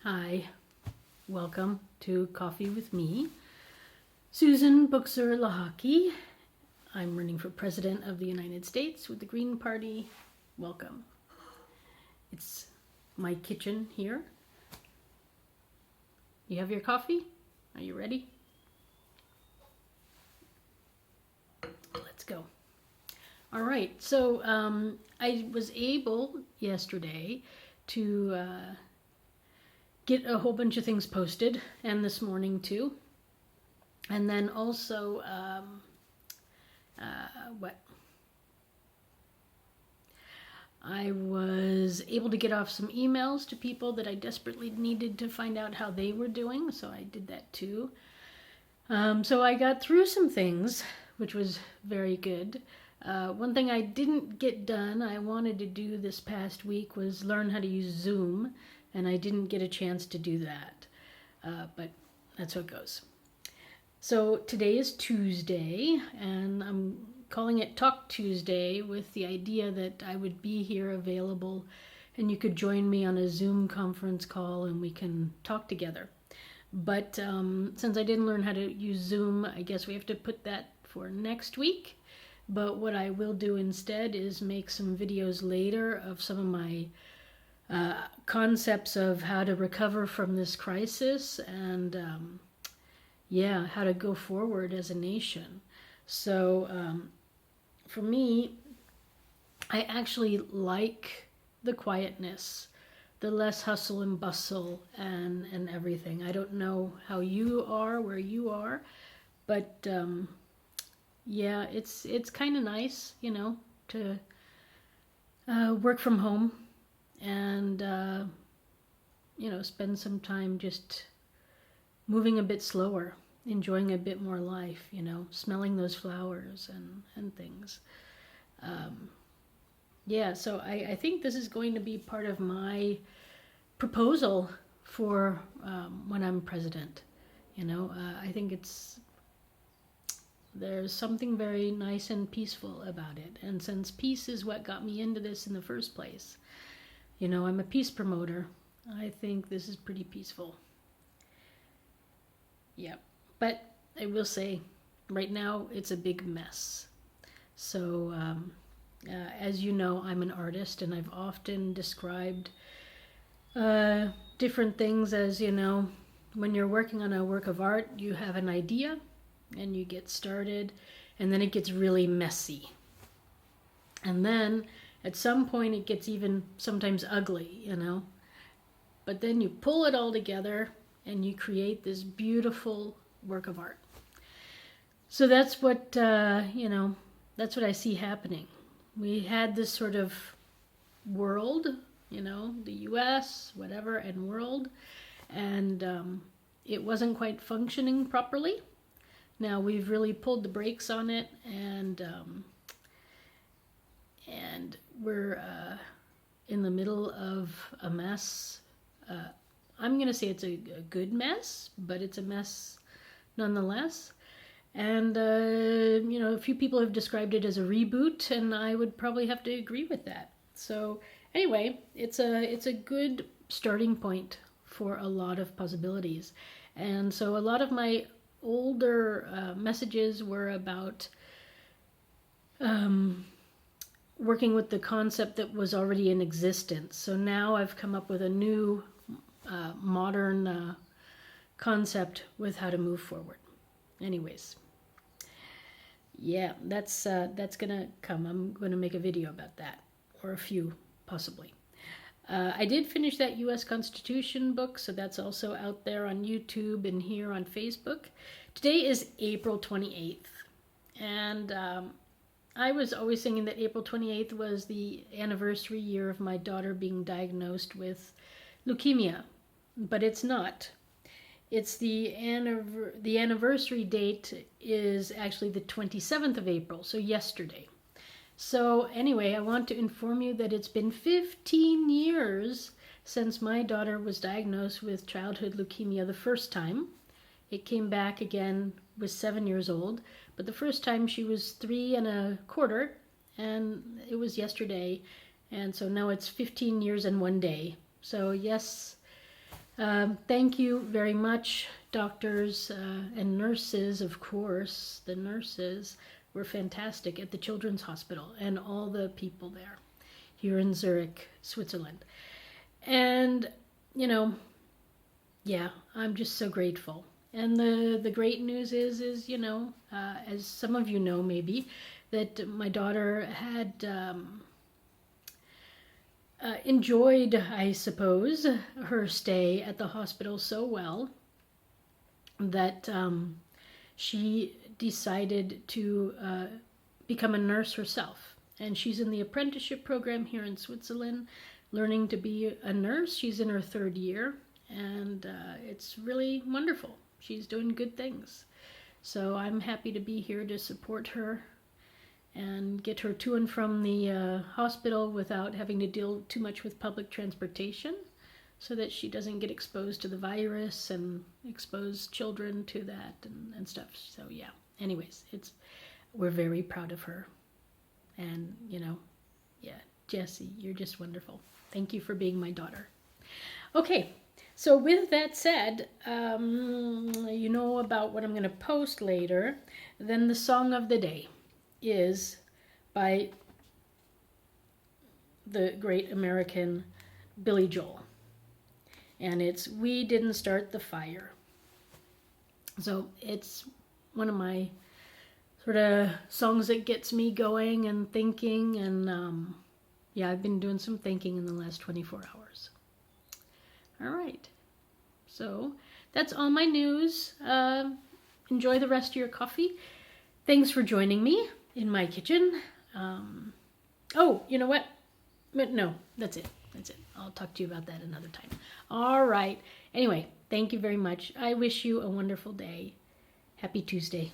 Hi, welcome to Coffee with me, Susan Buchser-Lochocki. I'm running for President of the United States with the Green Party. Welcome. It's my kitchen here. You have your coffee? Are you ready? Let's go. All right, so I was able yesterday to get a whole bunch of things posted, and this morning too. And then also, I was able to get off some emails to people that I desperately needed to find out how they were doing, so I did that too. So I got through some things, which was very good. One thing I didn't get done, I wanted to do this past week, was learn how to use Zoom, and I didn't get a chance to do that. But that's how it goes. So today is Tuesday, and I'm calling it Talk Tuesday with the idea that I would be here available and you could join me on a Zoom conference call and we can talk together. But since I didn't learn how to use Zoom, I guess we have to put that for next week. But what I will do instead is make some videos later of some of my concepts of how to recover from this crisis and how to go forward as a nation. So for me, I actually like the quietness, the less hustle and bustle and everything. I don't know how you are, where you are, but it's kind of nice, to work from home and spend some time just moving a bit slower, enjoying a bit more life, smelling those flowers and things. So I think this is going to be part of my proposal for when I'm president. I think there's something very nice and peaceful about it. And since peace is what got me into this in the first place, I'm a peace promoter. I think this is pretty peaceful. Yeah, but I will say, right now it's a big mess. So, as you know, I'm an artist, and I've often described different things as, when you're working on a work of art, you have an idea, and you get started, and then it gets really messy. And then, at some point, it gets even sometimes ugly, But then you pull it all together, and you create this beautiful work of art. So that's what, that's what I see happening. We had this sort of world, the US, whatever, and world, and it wasn't quite functioning properly. Now we've really pulled the brakes on it, and we're in the middle of a mess. I'm going to say it's a good mess, but it's a mess nonetheless. And, a few people have described it as a reboot, and I would probably have to agree with that. So anyway, it's a good starting point for a lot of possibilities. And so a lot of my older messages were about working with the concept that was already in existence. So now I've come up with a new modern concept with how to move forward. Anyways, that's gonna come. I'm gonna make a video about that, or a few possibly. I did finish that U.S. Constitution book, so that's also out there on YouTube and here on Facebook. Today is April 28th, and I was always thinking that April 28th was the anniversary year of my daughter being diagnosed with leukemia, but it's not. It's the anniversary date is actually the 27th of April, so yesterday. So anyway, I want to inform you that it's been 15 years since my daughter was diagnosed with childhood leukemia the first time. It came back again, was 7 years old, but the first time she was 3 1/4, and it was yesterday, and so now it's 15 years and 1 day. So yes, Thank you very much, doctors and nurses, of course. The nurses were fantastic at the Children's Hospital and all the people there here in Zurich, Switzerland. And, you know, yeah, I'm just so grateful. And the great news is, you know, as some of you know maybe, that my daughter had enjoyed, I suppose, her stay at the hospital so well that she decided to become a nurse herself. And she's in the apprenticeship program here in Switzerland, learning to be a nurse. She's in her 3rd year, and it's really wonderful. She's doing good things. So I'm happy to be here to support her and get her to and from the hospital without having to deal too much with public transportation, so that she doesn't get exposed to the virus and expose children to that and stuff. So yeah, anyways, we're very proud of her. And, you know, yeah, Jessie, you're just wonderful. Thank you for being my daughter. Okay, so with that said, you know about what I'm going to post later. Then the song of the day is by the great American Billy Joel. And it's We Didn't Start the Fire. So it's one of my sort of songs that gets me going and thinking. And yeah, I've been doing some thinking in the last 24 hours. All right. So that's all my news. Enjoy the rest of your coffee. Thanks for joining me in my kitchen. Oh, you know what? No, that's it. That's it. I'll talk to you about that another time. All right. Anyway, thank you very much. I wish you a wonderful day. Happy Tuesday.